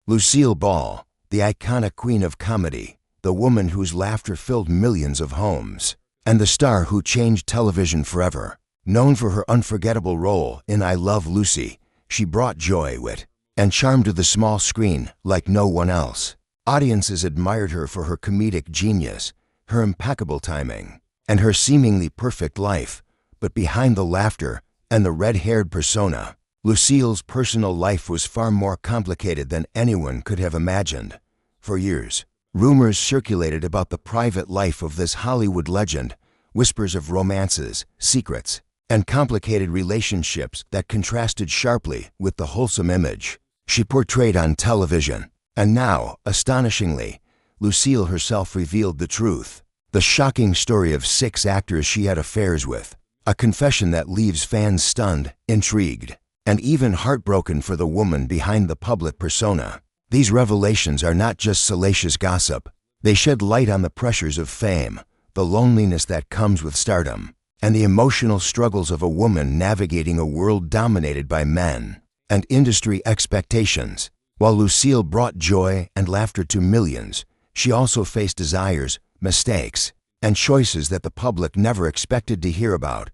Lucille Ball, the iconic queen of comedy, the woman whose laughter filled millions of homes, and the star who changed television forever. Known for her unforgettable role in I Love Lucy, she brought joy, wit, and charm to the small screen like no one else. Audiences admired her for her comedic genius, her impeccable timing, and her seemingly perfect life. But behind the laughter and the red-haired persona, Lucille's personal life was far more complicated than anyone could have imagined. For years, rumors circulated about the private life of this Hollywood legend, whispers of romances, secrets, and complicated relationships that contrasted sharply with the wholesome image she portrayed on television. And now, astonishingly, Lucille herself revealed the truth. The shocking story of 6 actors she had affairs with. A confession that leaves fans stunned, intrigued, and even heartbroken for the woman behind the public persona. These revelations are not just salacious gossip. They shed light on the pressures of fame, the loneliness that comes with stardom, and the emotional struggles of a woman navigating a world dominated by men and industry expectations. While Lucille brought joy and laughter to millions, she also faced desires, mistakes, and choices that the public never expected to hear about.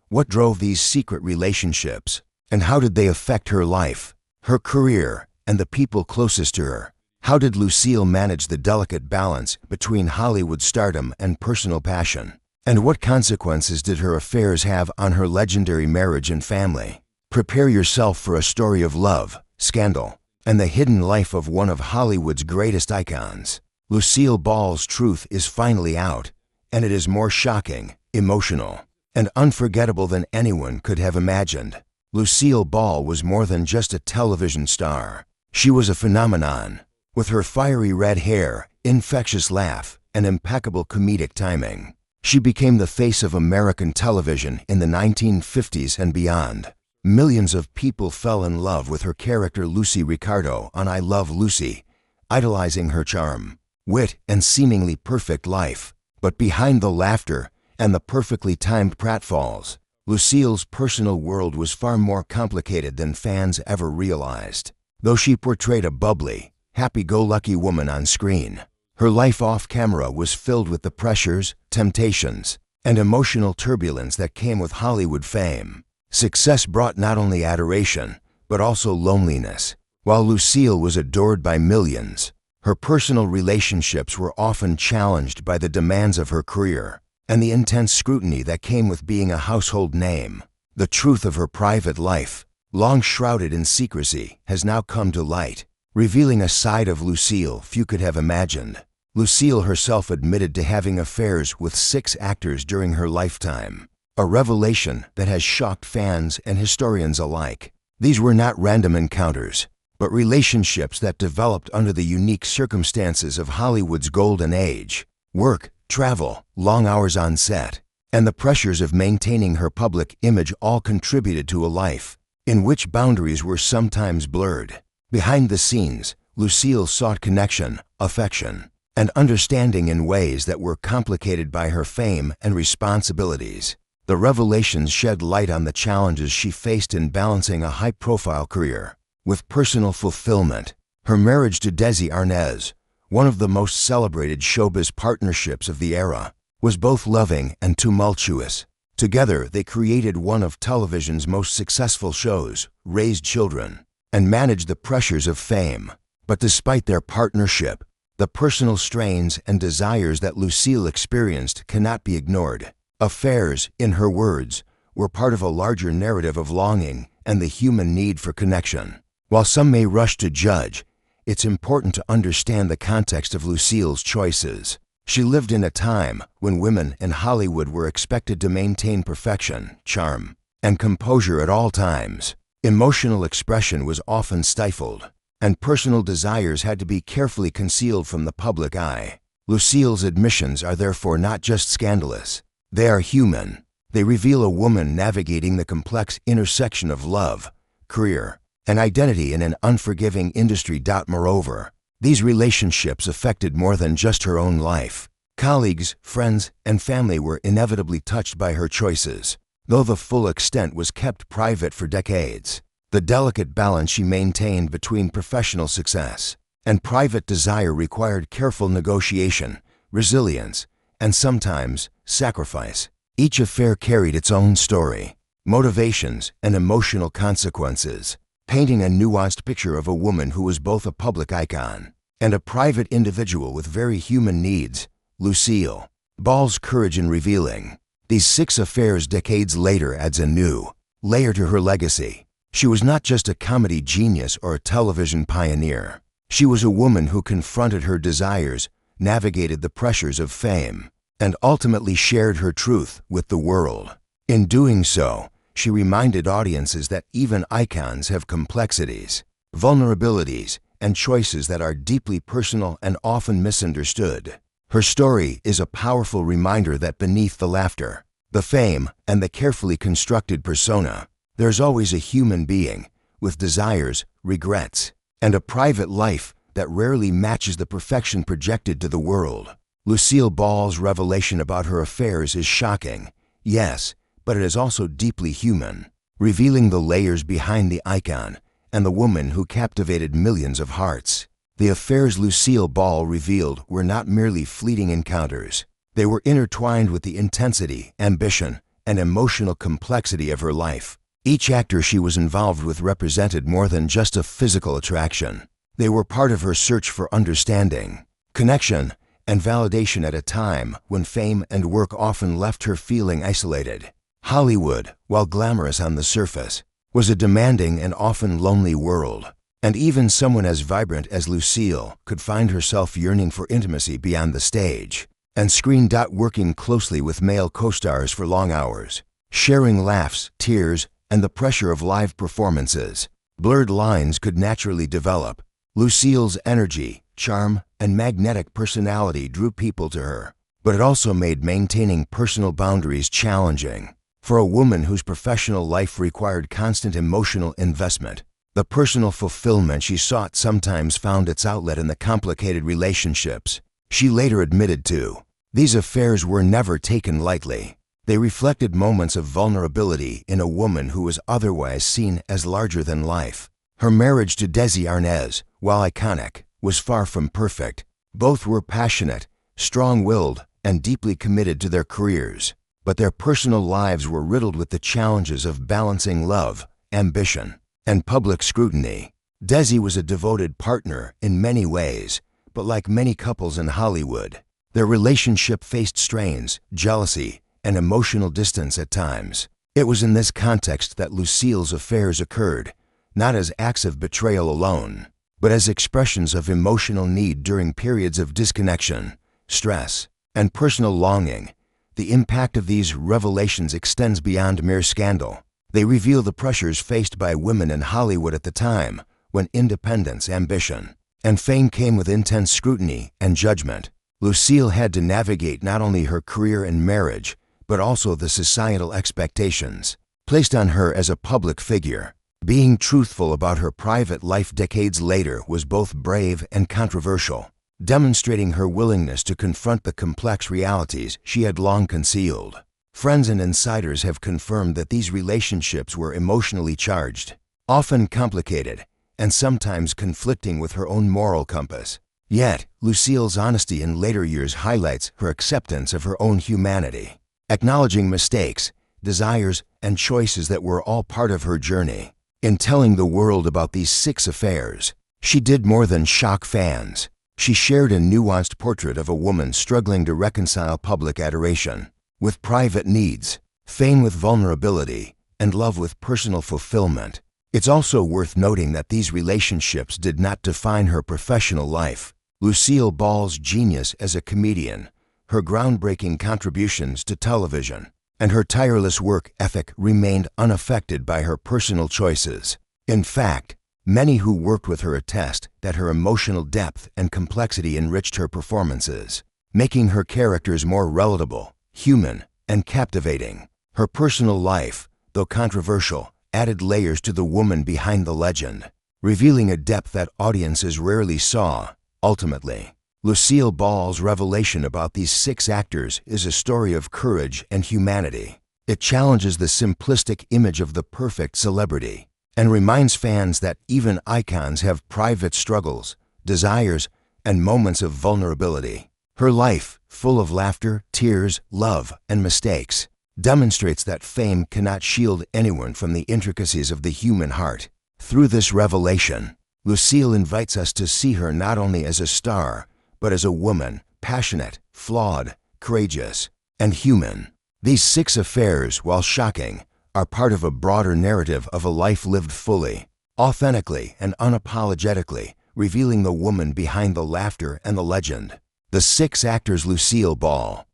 What drove these secret relationships, and how did they affect her life, her career, and the people closest to her? How did Lucille manage the delicate balance between Hollywood stardom and personal passion? And what consequences did her affairs have on her legendary marriage and family? Prepare yourself for a story of love, scandal, and the hidden life of one of Hollywood's greatest icons. Lucille Ball's truth is finally out, and it is more shocking, emotional, and unforgettable than anyone could have imagined. Lucille Ball was more than just a television star. She was a phenomenon. With her fiery red hair, infectious laugh, and impeccable comedic timing, she became the face of American television in the 1950s and beyond. Millions of people fell in love with her character Lucy Ricardo on I Love Lucy, idolizing her charm, wit, and seemingly perfect life. But behind the laughter and the perfectly timed pratfalls, Lucille's personal world was far more complicated than fans ever realized. Though she portrayed a bubbly, happy-go-lucky woman on screen, her life off-camera was filled with the pressures, temptations, and emotional turbulence that came with Hollywood fame. Success brought not only adoration, but also loneliness. While Lucille was adored by millions, her personal relationships were often challenged by the demands of her career and the intense scrutiny that came with being a household name. The truth of her private life, long shrouded in secrecy, has now come to light, revealing a side of Lucille few could have imagined. Lucille herself admitted to having affairs with 6 actors during her lifetime, a revelation that has shocked fans and historians alike. These were not random encounters, but relationships that developed under the unique circumstances of Hollywood's golden age. Work, travel, long hours on set, and the pressures of maintaining her public image all contributed to a life in which boundaries were sometimes blurred. Behind the scenes, Lucille sought connection, affection, and understanding in ways that were complicated by her fame and responsibilities. The revelations shed light on the challenges she faced in balancing a high-profile career with personal fulfillment. Her marriage to Desi Arnaz, one of the most celebrated showbiz partnerships of the era, was both loving and tumultuous. Together, they created one of television's most successful shows, raised children, and managed the pressures of fame. But despite their partnership, the personal strains and desires that Lucille experienced cannot be ignored. Affairs, in her words, were part of a larger narrative of longing and the human need for connection. While some may rush to judge, it's important to understand the context of Lucille's choices. She lived in a time when women in Hollywood were expected to maintain perfection, charm, and composure at all times. Emotional expression was often stifled, and personal desires had to be carefully concealed from the public eye. Lucille's admissions are therefore not just scandalous. They are human. They reveal a woman navigating the complex intersection of love, career, and identity in an unforgiving industry. Moreover, these relationships affected more than just her own life. Colleagues, friends, and family were inevitably touched by her choices, though the full extent was kept private for decades. The delicate balance she maintained between professional success and private desire required careful negotiation, resilience, and sometimes sacrifice. Each affair carried its own story, motivations, and emotional consequences, painting a nuanced picture of a woman who was both a public icon and a private individual with very human needs. Lucille Ball's courage in revealing these 6 affairs decades later adds a new layer to her legacy. She was not just a comedy genius or a television pioneer. She was a woman who confronted her desires, navigated the pressures of fame, and ultimately shared her truth with the world. In doing so, she reminded audiences that even icons have complexities, vulnerabilities, and choices that are deeply personal and often misunderstood. Her story is a powerful reminder that beneath the laughter, the fame, and the carefully constructed persona, there's always a human being with desires, regrets, and a private life that rarely matches the perfection projected to the world. Lucille Ball's revelation about her affairs is shocking, yes, but it is also deeply human, revealing the layers behind the icon and the woman who captivated millions of hearts. The affairs Lucille Ball revealed were not merely fleeting encounters. They were intertwined with the intensity, ambition, and emotional complexity of her life. Each actor she was involved with represented more than just a physical attraction. They were part of her search for understanding, connection, and validation at a time when fame and work often left her feeling isolated. Hollywood, while glamorous on the surface, was a demanding and often lonely world. And even someone as vibrant as Lucille could find herself yearning for intimacy beyond the stage and screen. Working closely with male co-stars for long hours, sharing laughs, tears, and the pressure of live performances, blurred lines could naturally develop. Lucille's energy, charm, and magnetic personality drew people to her, but it also made maintaining personal boundaries challenging. For a woman whose professional life required constant emotional investment, the personal fulfillment she sought sometimes found its outlet in the complicated relationships she later admitted to. These affairs were never taken lightly. They reflected moments of vulnerability in a woman who was otherwise seen as larger than life. Her marriage to Desi Arnaz, while iconic, was far from perfect. Both were passionate, strong-willed, and deeply committed to their careers, but their personal lives were riddled with the challenges of balancing love, ambition, and public scrutiny. Desi was a devoted partner in many ways, but like many couples in Hollywood, their relationship faced strains, jealousy, and emotional distance at times. It was in this context that Lucille's affairs occurred, not as acts of betrayal alone, but as expressions of emotional need during periods of disconnection, stress, and personal longing. The impact of these revelations extends beyond mere scandal. They reveal the pressures faced by women in Hollywood at the time, when independence, ambition, and fame came with intense scrutiny and judgment. Lucille had to navigate not only her career and marriage, but also the societal expectations placed on her as a public figure. Being truthful about her private life decades later was both brave and controversial, demonstrating her willingness to confront the complex realities she had long concealed. Friends and insiders have confirmed that these relationships were emotionally charged, often complicated, and sometimes conflicting with her own moral compass. Yet, Lucille's honesty in later years highlights her acceptance of her own humanity, acknowledging mistakes, desires, and choices that were all part of her journey. In telling the world about these 6 affairs, she did more than shock fans. She shared a nuanced portrait of a woman struggling to reconcile public adoration with private needs, fame with vulnerability, and love with personal fulfillment. It's also worth noting that these relationships did not define her professional life. Lucille Ball's genius as a comedian, her groundbreaking contributions to television, and her tireless work ethic remained unaffected by her personal choices. In fact, many who worked with her attest that her emotional depth and complexity enriched her performances, making her characters more relatable, human, and captivating. Her personal life, though controversial, added layers to the woman behind the legend, revealing a depth that audiences rarely saw. Ultimately, Lucille Ball's revelation about these 6 actors is a story of courage and humanity. It challenges the simplistic image of the perfect celebrity and reminds fans that even icons have private struggles, desires, and moments of vulnerability. Her life, full of laughter, tears, love, and mistakes, demonstrates that fame cannot shield anyone from the intricacies of the human heart. Through this revelation, Lucille invites us to see her not only as a star, but as a woman, passionate, flawed, courageous, and human. These 6 affairs, while shocking, are part of a broader narrative of a life lived fully, authentically, and unapologetically, revealing the woman behind the laughter and the legend. The 6 actors Lucille Ball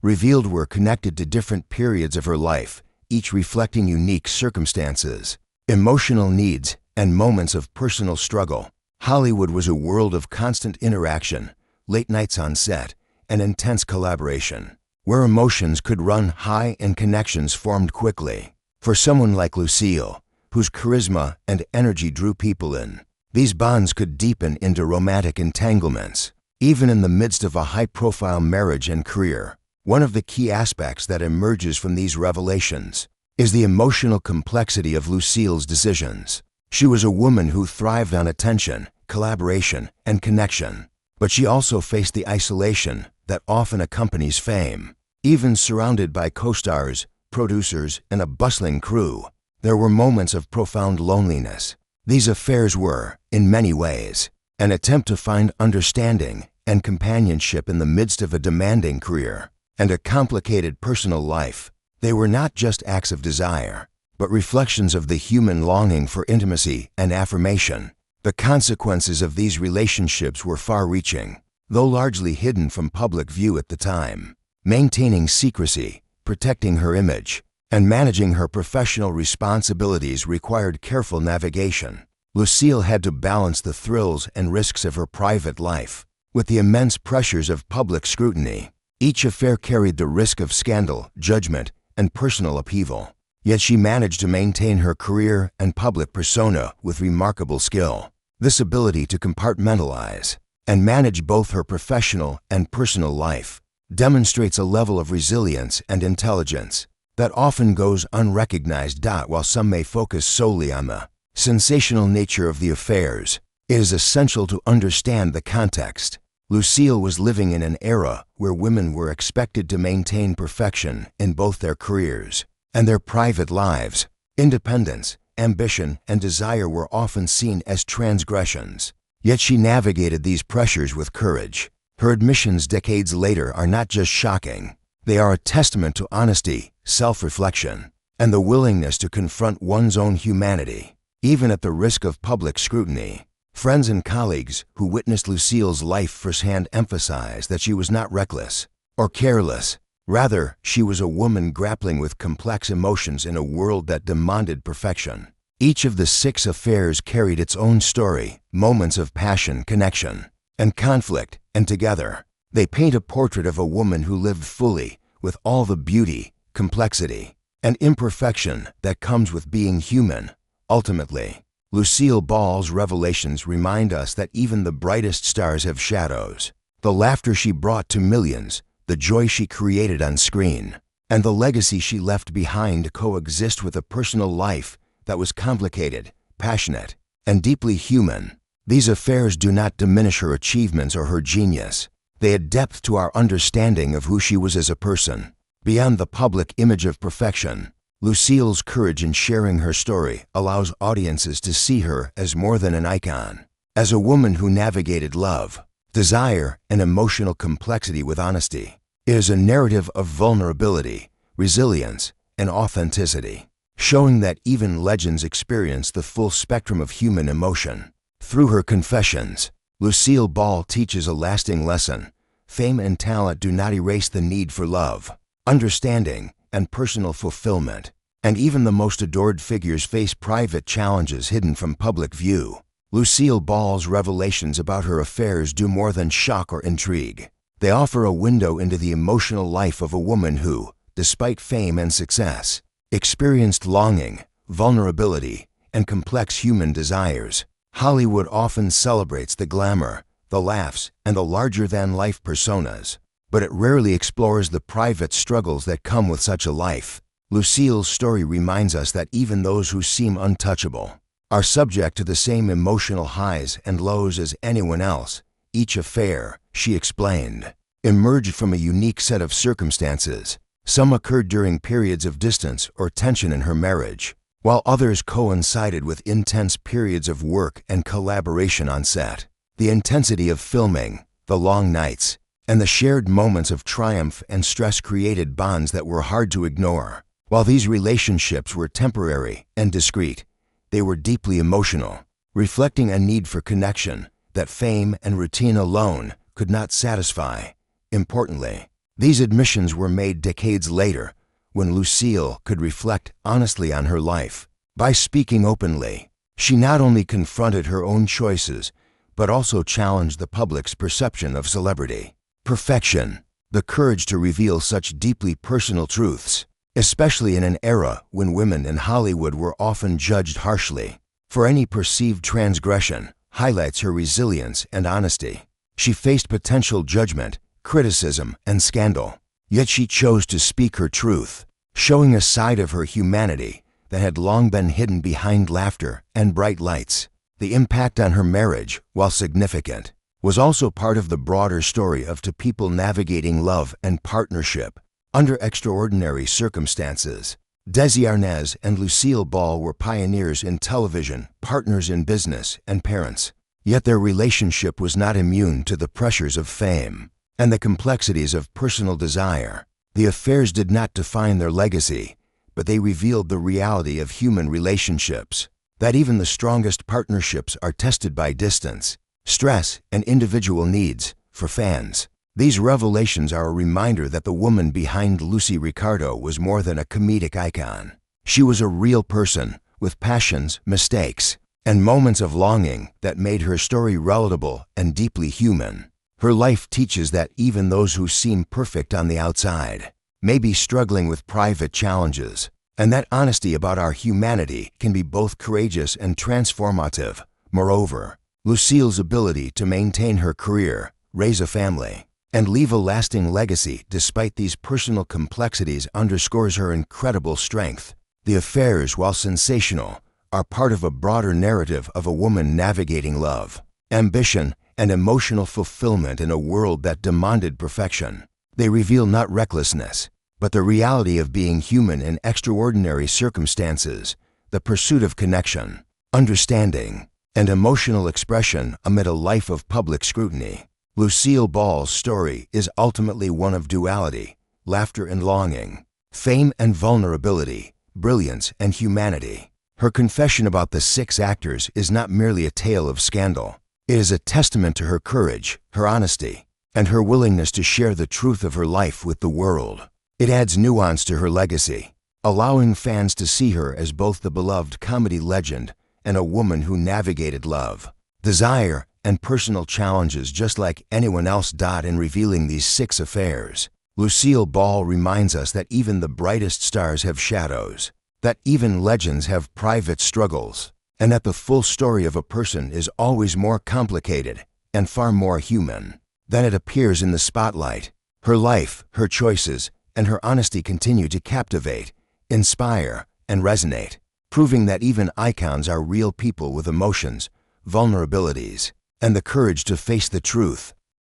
revealed were connected to different periods of her life, each reflecting unique circumstances, emotional needs, and moments of personal struggle. Hollywood was a world of constant interaction, late nights on set, and intense collaboration, where emotions could run high and connections formed quickly. For someone like Lucille, whose charisma and energy drew people in, these bonds could deepen into romantic entanglements, even in the midst of a high-profile marriage and career. One of the key aspects that emerges from these revelations is the emotional complexity of Lucille's decisions. She was a woman who thrived on attention, collaboration, and connection, but she also faced the isolation that often accompanies fame. Even surrounded by co-stars, producers, and a bustling crew, there were moments of profound loneliness. These affairs were, in many ways, an attempt to find understanding and companionship in the midst of a demanding career and a complicated personal life. They were not just acts of desire, but reflections of the human longing for intimacy and affirmation. The consequences of these relationships were far-reaching, though largely hidden from public view at the time. Maintaining secrecy, protecting her image, and managing her professional responsibilities required careful navigation. Lucille had to balance the thrills and risks of her private life with the immense pressures of public scrutiny. Each affair carried the risk of scandal, judgment, and personal upheaval. Yet she managed to maintain her career and public persona with remarkable skill. This ability to compartmentalize and manage both her professional and personal life demonstrates a level of resilience and intelligence that often goes unrecognized. While some may focus solely on the sensational nature of the affairs, it is essential to understand the context. Lucille was living in an era where women were expected to maintain perfection in both their careers and their private lives. Independence, ambition, and desire were often seen as transgressions. Yet she navigated these pressures with courage. Her admissions decades later are not just shocking, they are a testament to honesty, self-reflection, and the willingness to confront one's own humanity, even at the risk of public scrutiny. Friends and colleagues who witnessed Lucille's life firsthand emphasize that she was not reckless or careless. Rather, she was a woman grappling with complex emotions in a world that demanded perfection. Each of the 6 affairs carried its own story, moments of passion, connection, and conflict, and together, they paint a portrait of a woman who lived fully with all the beauty, complexity, and imperfection that comes with being human. Ultimately, Lucille Ball's revelations remind us that even the brightest stars have shadows. The laughter she brought to millions, the joy she created on screen, and the legacy she left behind coexist with a personal life that was complicated, passionate, and deeply human. These affairs do not diminish her achievements or her genius. They add depth to our understanding of who she was as a person. Beyond the public image of perfection, Lucille's courage in sharing her story allows audiences to see her as more than an icon, as a woman who navigated love, desire, and emotional complexity with honesty. It is a narrative of vulnerability, resilience, and authenticity, showing that even legends experience the full spectrum of human emotion. Through her confessions, Lucille Ball teaches a lasting lesson. Fame and talent do not erase the need for love, understanding, and personal fulfillment. And even the most adored figures face private challenges hidden from public view. Lucille Ball's revelations about her affairs do more than shock or intrigue. They offer a window into the emotional life of a woman who, despite fame and success, experienced longing, vulnerability, and complex human desires. Hollywood often celebrates the glamour, the laughs, and the larger-than-life personas, but it rarely explores the private struggles that come with such a life. Lucille's story reminds us that even those who seem untouchable are subject to the same emotional highs and lows as anyone else. Each affair, she explained, emerged from a unique set of circumstances. Some occurred during periods of distance or tension in her marriage, while others coincided with intense periods of work and collaboration on set. The intensity of filming, the long nights, and the shared moments of triumph and stress created bonds that were hard to ignore. While these relationships were temporary and discreet, they were deeply emotional, reflecting a need for connection that fame and routine alone could not satisfy. Importantly, these admissions were made decades later, when Lucille could reflect honestly on her life. By speaking openly, she not only confronted her own choices, but also challenged the public's perception of celebrity. Perfection, the courage to reveal such deeply personal truths, especially in an era when women in Hollywood were often judged harshly for any perceived transgression, highlights her resilience and honesty. She faced potential judgment, criticism, and scandal, yet she chose to speak her truth, showing a side of her humanity that had long been hidden behind laughter and bright lights. The impact on her marriage, while significant, was also part of the broader story of two people navigating love and partnership under extraordinary circumstances. Desi Arnaz and Lucille Ball were pioneers in television, partners in business, and parents. Yet their relationship was not immune to the pressures of fame and the complexities of personal desire. The affairs did not define their legacy, but they revealed the reality of human relationships, that even the strongest partnerships are tested by distance, stress, and individual needs. For fans, these revelations are a reminder that the woman behind Lucy Ricardo was more than a comedic icon. She was a real person with passions, mistakes, and moments of longing that made her story relatable and deeply human. Her life teaches that even those who seem perfect on the outside may be struggling with private challenges, and that honesty about our humanity can be both courageous and transformative. Moreover, Lucille's ability to maintain her career, raise a family, and leave a lasting legacy despite these personal complexities underscores her incredible strength. The affairs, while sensational, are part of a broader narrative of a woman navigating love, ambition, and emotional fulfillment in a world that demanded perfection. They reveal not recklessness, but the reality of being human in extraordinary circumstances, the pursuit of connection, understanding, and emotional expression amid a life of public scrutiny. Lucille Ball's story is ultimately one of duality, laughter and longing, fame and vulnerability, brilliance and humanity. Her confession about the 6 actors is not merely a tale of scandal. It is a testament to her courage, her honesty, and her willingness to share the truth of her life with the world. It adds nuance to her legacy, allowing fans to see her as both the beloved comedy legend and a woman who navigated love, desire, and personal challenges just like anyone else. In revealing these 6 affairs, Lucille Ball reminds us that even the brightest stars have shadows, that even legends have private struggles, and that the full story of a person is always more complicated and far more human than it appears in the spotlight. Her life, her choices, and her honesty continue to captivate, inspire, and resonate, proving that even icons are real people with emotions, vulnerabilities, and the courage to face the truth.